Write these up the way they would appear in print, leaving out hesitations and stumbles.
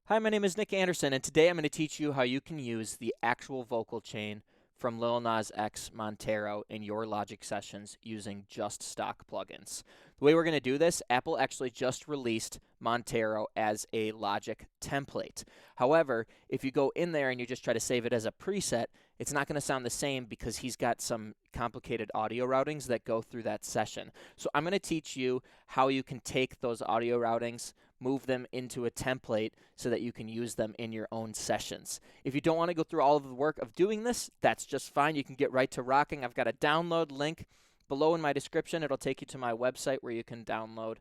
Hi, my name is Nick Anderson, and today I'm going to teach you how you can use the actual vocal chain from Lil Nas X Montero in your Logic sessions using just stock plugins. The way we're going to do this, Apple actually just released Montero as a Logic template. However, if you go in there and you just try to save it as a preset, it's not going to sound the same because he's got some complicated audio routings that go through that session. So I'm going to teach you how you can take those audio routings, move them into a template so that you can use them in your own sessions. If you don't want to go through all of the work of doing this, that's just fine. You can get right to rocking. I've got a download link below in my description. It'll take you to my website where you can download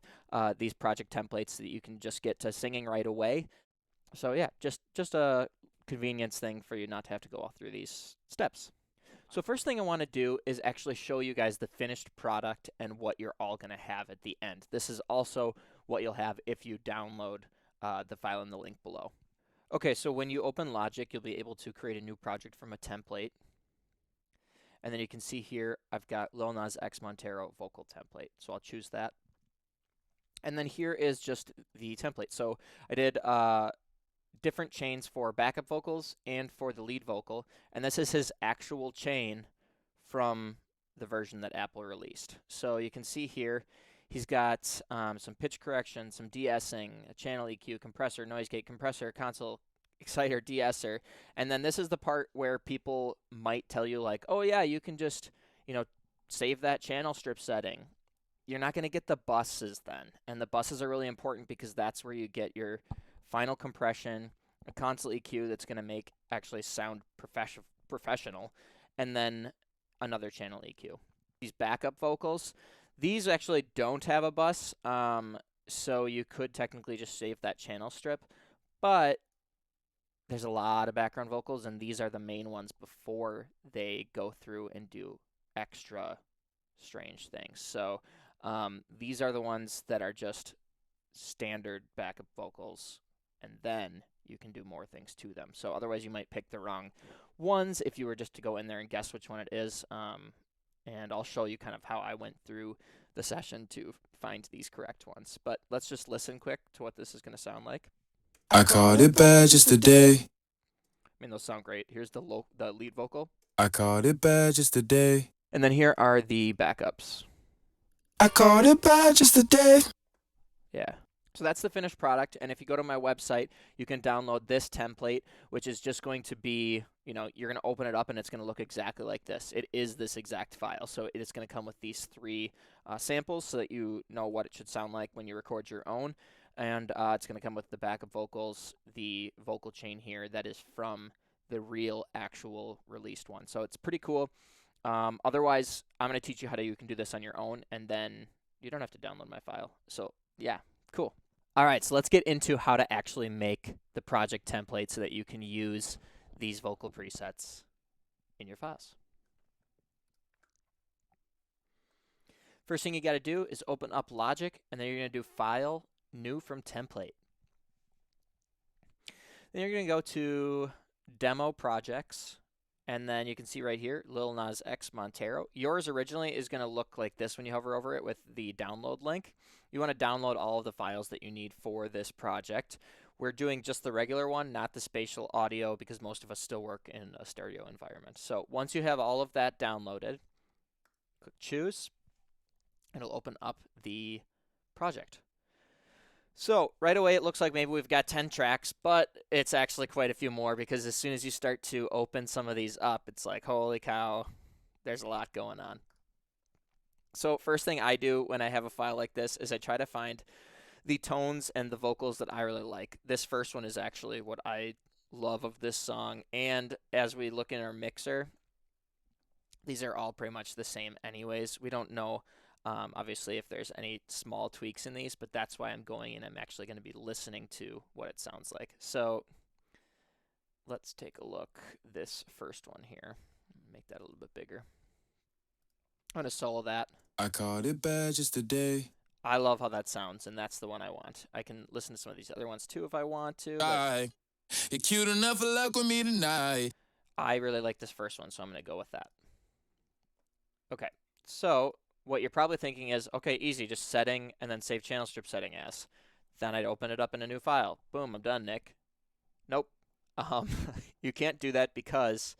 these project templates so that you can just get to singing right away. So yeah, just a convenience thing for you not to have to go all through these steps. So first thing I want to do is actually show you guys the finished product and what you're all going to have at the end. This is also what you'll have if you download the file in the link below. Okay, so when you open Logic, you'll be able to create a new project from a template. And then you can see here, I've got Lil Nas X Montero vocal template. So I'll choose that. And then here is just the template. So I did different chains for backup vocals and for the lead vocal. And this is his actual chain from the version that Apple released. So you can see here, he's got some pitch correction, some de-essing, a channel EQ, compressor, noise gate, compressor, console, exciter, de-esser. And then this is the part where people might tell you like, oh yeah, you can just, save that channel strip setting. You're not going to get the buses then. And the buses are really important because that's where you get your final compression, a console EQ that's going to make actually sound professional, and then another channel EQ. These backup vocals, these actually don't have a bus, so you could technically just save that channel strip, but there's a lot of background vocals, and these are the main ones before they go through and do extra strange things. So these are the ones that are just standard backup vocals, and then you can do more things to them. So otherwise you might pick the wrong ones if you were just to go in there and guess which one it is. And I'll show you kind of how I went through the session to find these correct ones. But let's just listen quick to what this is going to sound like. I caught it bad just today. I mean, those sound great. Here's the lead vocal. I caught it bad just today. And then here are the backups. I caught it bad just today. Yeah. So that's the finished product, and if you go to my website, you can download this template, which is just going to be, you're going to open it up and it's going to look exactly like this. It is this exact file, so it is going to come with these three samples so that you know what it should sound like when you record your own, and it's going to come with the backup vocals, the vocal chain here that is from the real, actual released one. So it's pretty cool. Otherwise, I'm going to teach you how you can do this on your own, and then you don't have to download my file. So yeah, cool. All right, so let's get into how to actually make the project template so that you can use these vocal presets in your files. First thing you got to do is open up Logic, and then you're going to do File, New from Template. Then you're going to go to Demo Projects, and then you can see right here, Lil Nas X Montero. Yours originally is going to look like this when you hover over it with the download link. You want to download all of the files that you need for this project. We're doing just the regular one, not the spatial audio, because most of us still work in a stereo environment. So once you have all of that downloaded, click Choose. It'll open up the project. So right away it looks like maybe we've got 10 tracks, but it's actually quite a few more because as soon as you start to open some of these up, it's like, holy cow, there's a lot going on. So first thing I do when I have a file like this is I try to find the tones and the vocals that I really like. This first one is actually what I love of this song, and as we look in our mixer, these are all pretty much the same anyways. We don't know obviously if there's any small tweaks in these, but that's why I'm going in. I'm actually going to be listening to what it sounds like. So let's take a look. This first one here, make that a little bit bigger. I'm going to solo that. I caught it bad just today. I love how that sounds, and that's the one I want. I can listen to some of these other ones too if I want to. You're cute enough for luck with me tonight. I really like this first one, so I'm going to go with that. Okay, so what you're probably thinking is, okay, easy, just setting and then save channel strip setting as. Then I'd open it up in a new file. Boom, I'm done, Nick. Nope. You can't do that because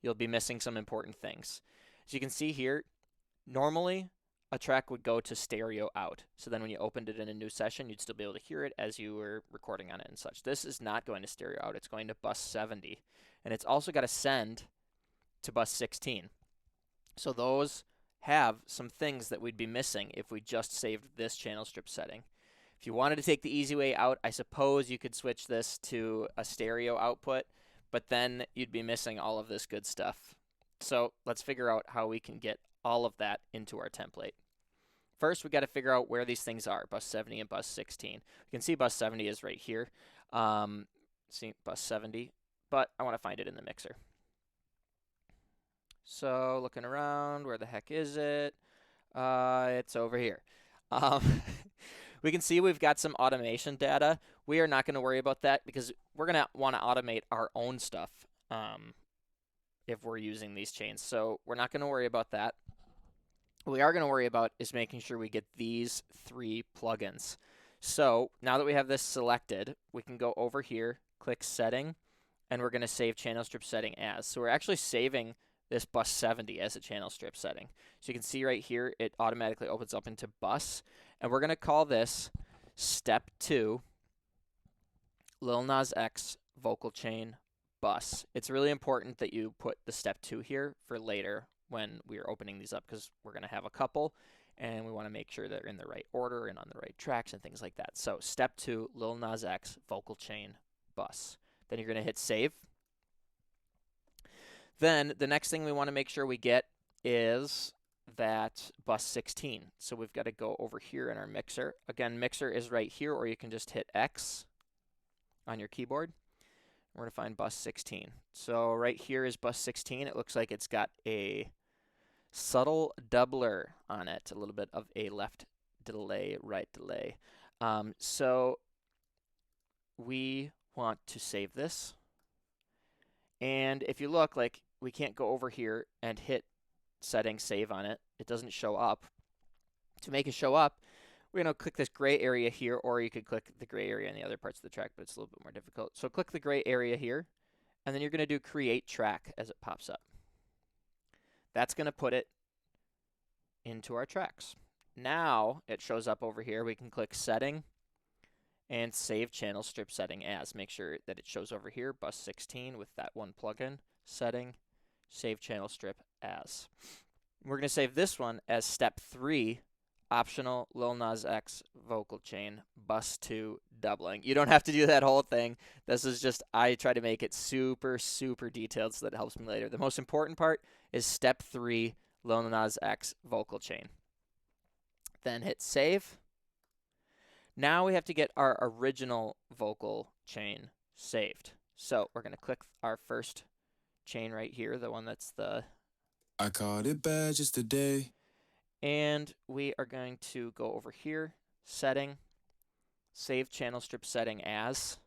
you'll be missing some important things. As you can see here, normally a track would go to stereo out. So then when you opened it in a new session, you'd still be able to hear it as you were recording on it and such. This is not going to stereo out. It's going to bus 70. And it's also got to send to bus 16. So those have some things that we'd be missing if we just saved this channel strip setting. If you wanted to take the easy way out, I suppose you could switch this to a stereo output, but then you'd be missing all of this good stuff. So let's figure out how we can get all of that into our template. First, we got to figure out where these things are, bus 70 and bus 16. You can see bus 70 is right here. See bus 70, but I want to find it in the mixer. So looking around, where the heck is it? It's over here. We can see we've got some automation data. We are not going to worry about that because we're going to want to automate our own stuff if we're using these chains. So we're not going to worry about that. What we are going to worry about is making sure we get these 3 plugins. So now that we have this selected, we can go over here, click Setting, and we're going to save channel strip setting as. So we're actually saving this bus 70 as a channel strip setting. So you can see right here, it automatically opens up into bus. And we're going to call this Step 2 Lil Nas X Vocal Chain Bus. It's really important that you put the Step 2 here for later when we are opening these up because we're going to have a couple and we want to make sure they're in the right order and on the right tracks and things like that. So Step 2 Lil Nas X Vocal Chain Bus. Then you're going to hit Save. Then the next thing we want to make sure we get is that bus 16. So we've got to go over here in our mixer. Again, mixer is right here, or you can just hit X on your keyboard. We're going to find bus 16. So right here is bus 16. It looks like it's got a subtle doubler on it, a little bit of a left delay, right delay. So we want to save this. And if you look, like, we can't go over here and hit setting save on it. It doesn't show up. To make it show up, we're going to click this gray area here, or you could click the gray area in the other parts of the track, but it's a little bit more difficult. So click the gray area here, and then you're going to do create track as it pops up. That's going to put it into our tracks. Now it shows up over here. We can click setting and save channel strip setting as. Make sure that it shows over here, bus 16 with that one plugin, setting, save channel strip as. We're going to save this one as Step 3, optional Lil Nas X vocal chain, bus 2 doubling. You don't have to do that whole thing. This is just, I try to make it super, super detailed so that it helps me later. The most important part is Step 3, Lil Nas X vocal chain. Then hit save. Now we have to get our original vocal chain saved. So we're going to click our first chain right here, the one that's the... I caught it bad just today. And we are going to go over here, setting, save channel strip setting as.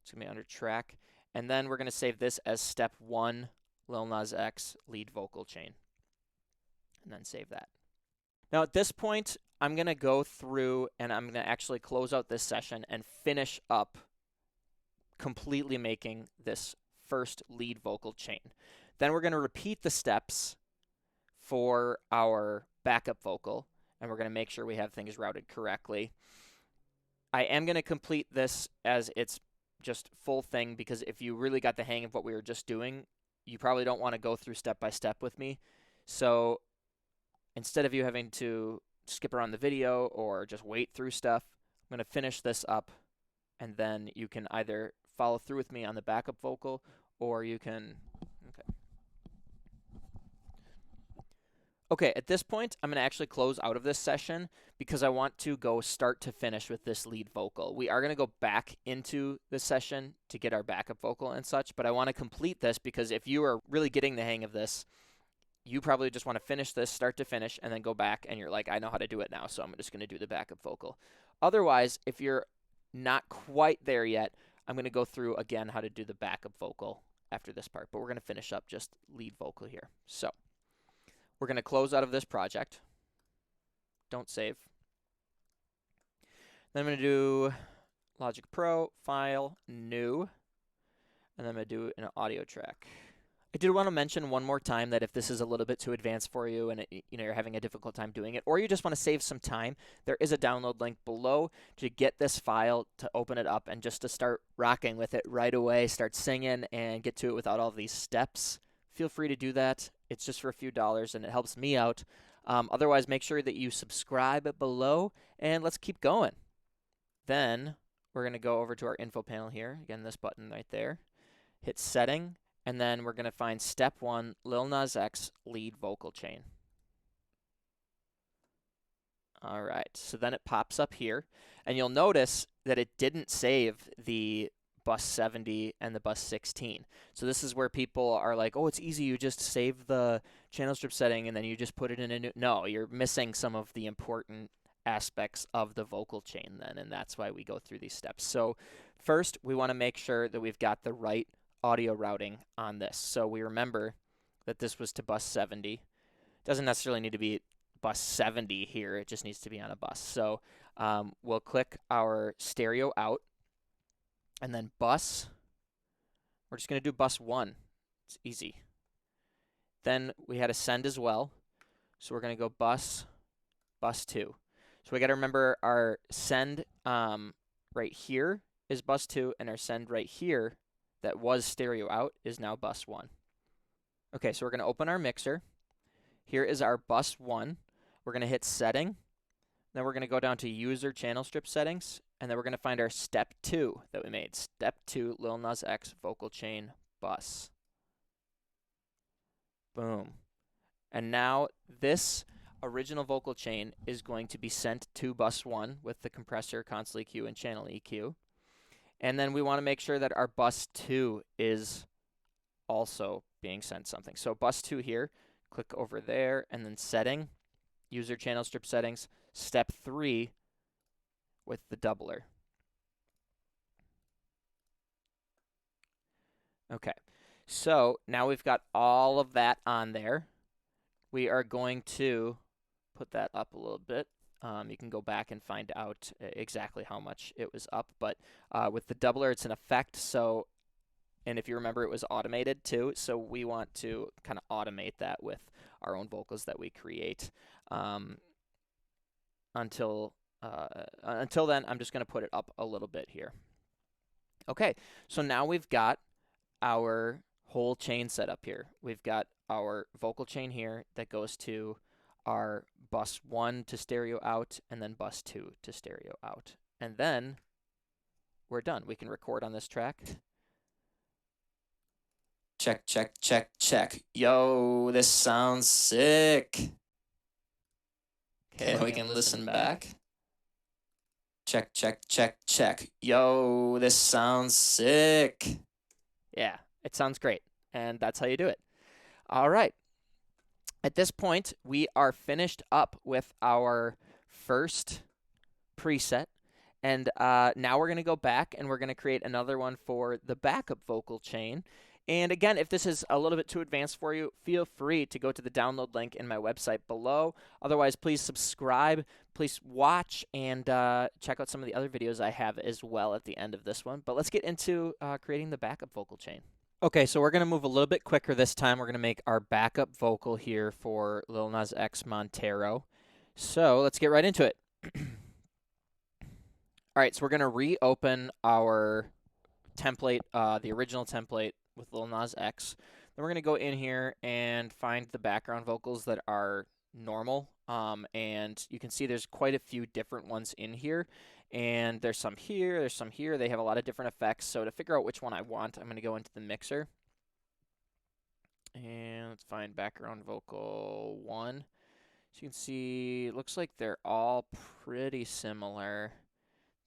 It's going to be under track. And then we're going to save this as Step 1, Lil Nas X lead vocal chain. And then save that. Now at this point, I'm going to go through and I'm going to actually close out this session and finish up completely making this first lead vocal chain. Then we're going to repeat the steps for our backup vocal, and we're going to make sure we have things routed correctly. I am going to complete this as it's just full thing, because if you really got the hang of what we were just doing, you probably don't want to go through step by step with me. So instead of you having to skip around the video or just wait through stuff, I'm going to finish this up, and then you can either follow through with me on the backup vocal, or you can... Okay, at this point, I'm going to actually close out of this session because I want to go start to finish with this lead vocal. We are going to go back into the session to get our backup vocal and such, but I want to complete this because if you are really getting the hang of this, you probably just want to finish this start to finish and then go back and you're like, I know how to do it now, so I'm just going to do the backup vocal. Otherwise, if you're not quite there yet, I'm going to go through again how to do the backup vocal after this part, but we're going to finish up just lead vocal here. So we're going to close out of this project. Don't save. Then I'm going to do Logic Pro, File, New. and then I'm going to do an audio track. I did want to mention one more time that if this is a little bit too advanced for you and you're having a difficult time doing it, or you just want to save some time, there is a download link below to get this file, to open it up, and just to start rocking with it right away, start singing and get to it without all these steps. Feel free to do that. It's just for a few dollars and it helps me out. Otherwise, make sure that you subscribe below and let's keep going. Then we're going to go over to our info panel here. Again, this button right there. Hit setting. And then we're going to find step 1, Lil Nas X lead vocal chain. All right, so then it pops up here. And you'll notice that it didn't save the bus 70 and the bus 16. So this is where people are like, oh, it's easy. You just save the channel strip setting and then you just put it in a new. No, you're missing some of the important aspects of the vocal chain then. And that's why we go through these steps. So first, we want to make sure that we've got the right audio routing on this. So we remember that this was to bus 70. Doesn't necessarily need to be bus 70 here. It just needs to be on a bus. So we'll click our stereo out and then bus. We're just going to do bus 1. It's easy. Then we had a send as well. So we're going to go bus 2. So we got to remember our send right here is bus 2 and our send right here that was stereo out is now bus 1. Okay, so we're going to open our mixer. Here is our bus 1. We're going to hit setting. Then we're going to go down to user channel strip settings. And then we're going to find our step 2 that we made. Step 2, Lil Nas X vocal chain bus. Boom. And now this original vocal chain is going to be sent to bus 1 with the compressor, console EQ, and channel EQ. And then we want to make sure that our bus 2 is also being sent something. So bus 2 here, click over there, and then setting, user channel strip settings, step 3 with the doubler. Okay, so now we've got all of that on there. We are going to put that up a little bit. You can go back and find out exactly how much it was up, but with the doubler, it's an effect. So, and if you remember, it was automated too. So we want to kind of automate that with our own vocals that we create. Until then, I'm just going to put it up a little bit here. Okay, so now we've got our whole chain set up here. We've got our vocal chain here that goes to our bus 1 to stereo out, and then bus 2 to stereo out. And then we're done. We can record on this track. Check, check, check, check. Yo, this sounds sick. Okay, we can listen back. Check, check, check, check. Yo, this sounds sick. Yeah, it sounds great. And that's how you do it. All right. At this point, we are finished up with our first preset. And now we're going to go back and we're going to create another one for the backup vocal chain. And again, if this is a little bit too advanced for you, feel free to go to the download link in my website below. Otherwise, please subscribe, please watch, and check out some of the other videos I have as well at the end of this one. But let's get into creating the backup vocal chain. Okay, so we're going to move a little bit quicker this time. We're going to make our backup vocal here for Lil Nas X Montero. So let's get right into it. All right, so we're going to reopen our template, the original template with Lil Nas X. Then we're going to go in here and find the background vocals that are normal. And you can see there's quite a few different ones in here. And there's some here, there's some here. They have a lot of different effects. So to figure out which one I want, I'm going to go into the mixer. And let's find background vocal 1. So you can see, it looks like they're all pretty similar.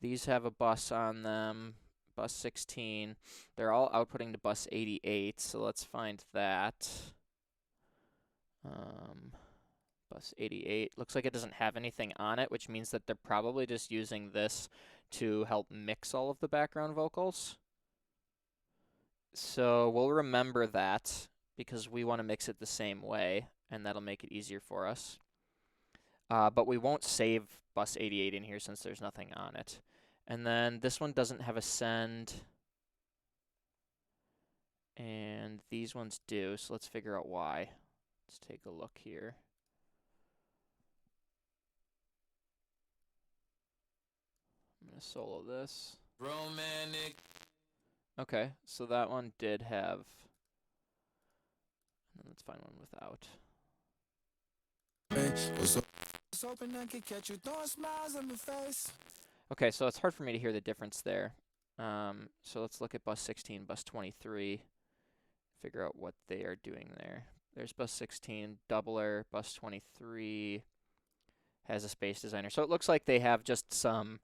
These have a bus on them, bus 16. They're all outputting to bus 88, so let's find that. Bus 88. Looks like it doesn't have anything on it, which means that they're probably just using this to help mix all of the background vocals. So we'll remember that because we want to mix it the same way, and that'll make it easier for us. But we won't save bus 88 in here since there's nothing on it. And then this one doesn't have a send. and these ones do, so let's figure out why. Let's take a look here. I'm going to solo this. Romantic. Okay, so that one did have. Let's find one without. Okay, so it's hard for me to hear the difference there. So let's look at bus 16, bus 23, figure out what they are doing there. There's bus 16, doubler, bus 23 has a space designer. So it looks like they have just some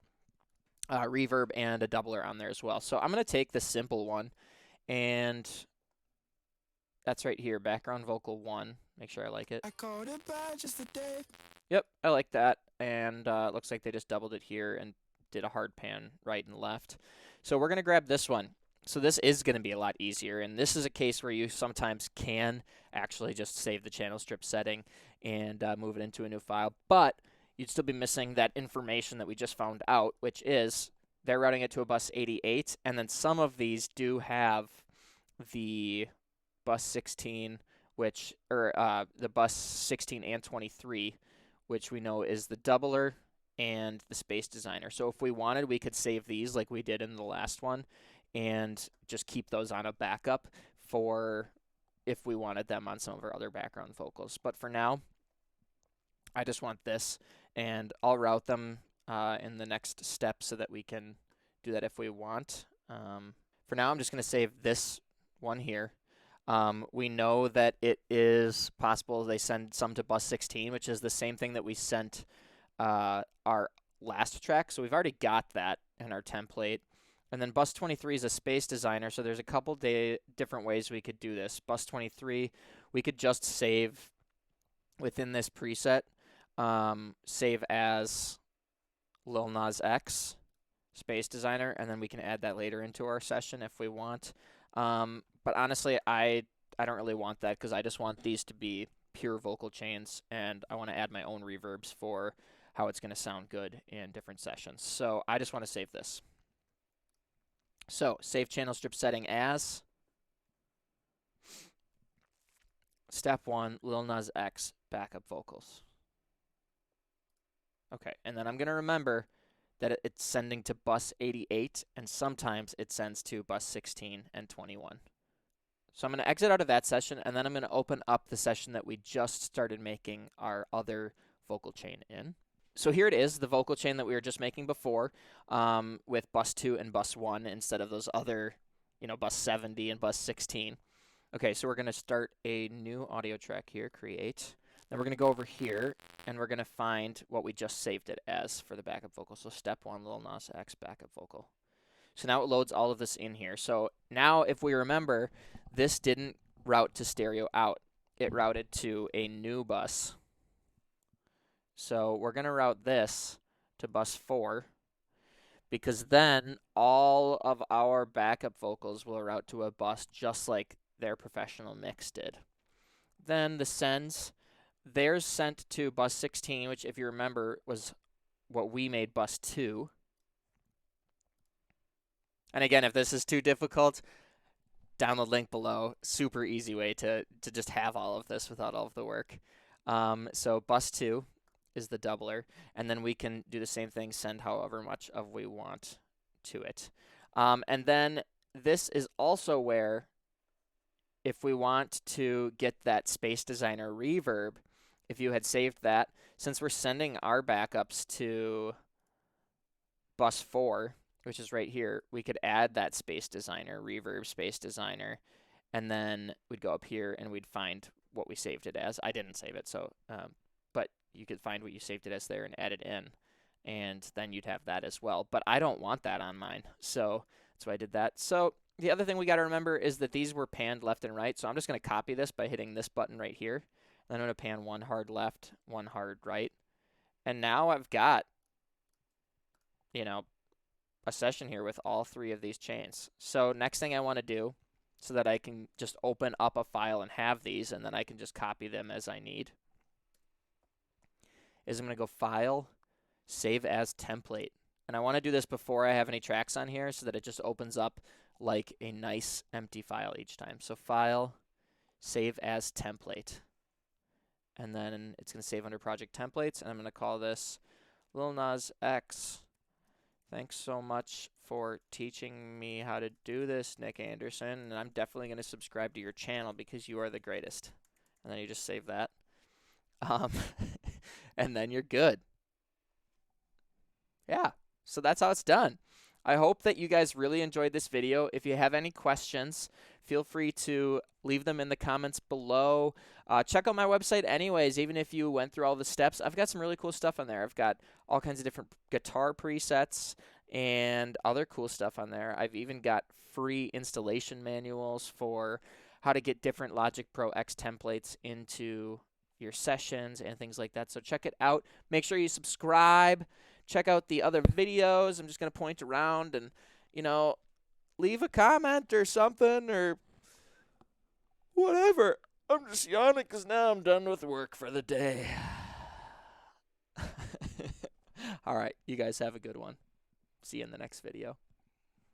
reverb and a doubler on there as well. So I'm going to take the simple one, and that's right here, background vocal 1. Make sure I like it. I called it bad just a day. Yep, I like that. And it looks like they just doubled it here and did a hard pan right and left. So we're going to grab this one. So this is going to be a lot easier. And this is a case where you sometimes can actually just save the channel strip setting and move it into a new file. But you'd still be missing that information that we just found out, which is they're routing it to a bus 88. And then some of these do have the bus 16, the bus 16 and 23, which we know is the doubler and the space designer. So if we wanted, we could save these like we did in the last one and just keep those on a backup for if we wanted them on some of our other background vocals. But for now, I just want this, and I'll route them in the next step so that we can do that if we want. For now, I'm just going to save this one here. We know that it is possible they send some to bus 16, which is the same thing that we sent our last track. So we've already got that in our template. And then bus 23 is a space designer, so there's a couple different ways we could do this. Bus 23, we could just save within this preset, save as Lil Nas X, space designer, and then we can add that later into our session if we want. But honestly, I don't really want that because I just want these to be pure vocal chains, and I want to add my own reverbs for how it's going to sound good in different sessions. So I just want to save this. So save channel strip setting as step 1, Lil Nas X backup vocals. Okay, and then I'm going to remember that it's sending to bus 88, and sometimes it sends to bus 16 and 21. So I'm going to exit out of that session, and then I'm going to open up the session that we just started making our other vocal chain in. So here it is, the vocal chain that we were just making before, with bus 2 and bus 1 instead of those other, bus 70 and bus 16. Okay, so we're going to start a new audio track here, create. Then we're going to go over here, and we're going to find what we just saved it as for the backup vocal. So step 1, Lil Nas X backup vocal. So now it loads all of this in here. So now if we remember, this didn't route to stereo out. It routed to a new bus. So we're going to route this to bus 4, because then all of our backup vocals will route to a bus just like their professional mix did. Then the sends, theirs sent to bus 16, which if you remember was what we made bus 2. And again, if this is too difficult, download link below. Super easy way to just have all of this without all of the work. So bus 2 is the doubler, and then we can do the same thing, send however much of we want to it. And then this is also where, if we want to get that space designer reverb, if you had saved that, since we're sending our backups to bus 4, which is right here, we could add that space designer, reverb space designer, and then we'd go up here and we'd find what we saved it as. I didn't save it, so but you could find what you saved it as there and add it in, and then you'd have that as well. But I don't want that on mine, so that's why I did that. So the other thing we got to remember is that these were panned left and right, so I'm just going to copy this by hitting this button right here. Then I'm going to pan one hard left, one hard right, and now I've got, a session here with all 3 of these chains. So next thing I want to do, so that I can just open up a file and have these, and then I can just copy them as I need, is I'm going to go File, Save as Template. And I want to do this before I have any tracks on here so that it just opens up like a nice empty file each time. So File, Save as Template. And then it's going to save under Project Templates, and I'm going to call this Lil Nas X. Thanks so much for teaching me how to do this, Nick Anderson, and I'm definitely going to subscribe to your channel because you are the greatest. And then you just save that. And then you're good. Yeah, so that's how it's done. I hope that you guys really enjoyed this video. If you have any questions, feel free to leave them in the comments below. Check out my website anyways, even if you went through all the steps. I've got some really cool stuff on there. I've got all kinds of different guitar presets and other cool stuff on there. I've even got free installation manuals for how to get different Logic Pro X templates into your sessions and things like that. So check it out. Make sure you subscribe. Check out the other videos. I'm just going to point around and, you know, leave a comment or something or whatever. I'm just yawning because now I'm done with work for the day. All right. You guys have a good one. See you in the next video.